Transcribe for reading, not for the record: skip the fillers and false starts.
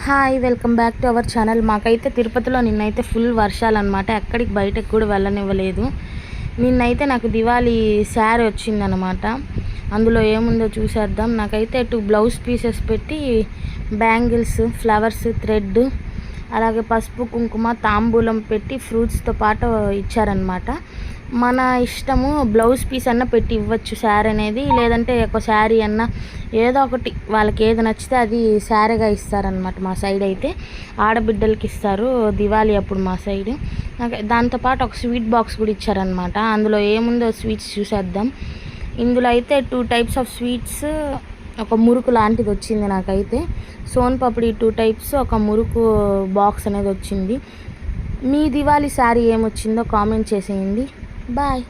Hi welcome back to our channel. మాకైతే తిరుపతిలో నిన్నైతే ఫుల్ వర్షాలు అనమాట. ఎక్కడికి బయటకు కూడా వెళ్ళనివ్వలేదు. నిన్నైతే నాకు దివాళీ శారీ వచ్చిందనమాట. అందులో ఏముందో చూసేద్దాం. నాకైతే 2 బ్లౌజ్ పీసెస్ పెట్టి బ్యాంగిల్స్, ఫ్లవర్స్, థ్రెడ్, అలాగే పసుపు, కుంకుమ, తాంబూలం పెట్టి ఫ్రూట్స్తో పాటు ఇచ్చారనమాట. మన ఇష్టము, బ్లౌజ్ పీస్ అన్న పెట్టి ఇవ్వచ్చు శారీ అనేది, లేదంటే ఒక శారీ అన్న ఏదో ఒకటి వాళ్ళకి ఏది నచ్చితే అది శారీగా ఇస్తారనమాట. మా సైడ్ అయితే ఆడబిడ్డలకి ఇస్తారు దివాళీ అప్పుడు మా సైడ్. దాంతోపాటు ఒక స్వీట్ బాక్స్ కూడా ఇచ్చారనమాట. అందులో ఏముందో స్వీట్స్ చూసేద్దాం. ఇందులో అయితే 2 టైప్స్ ఆఫ్ స్వీట్స్, ఒక మురుకు లాంటిది వచ్చింది. నాకైతే సోన్ పాపిడి 2 టైప్స్, ఒక మురుకు బాక్స్ అనేది వచ్చింది. మీ దివాళీ శారీ ఏమొచ్చిందో కామెంట్ చేసేయండి. బాయ్.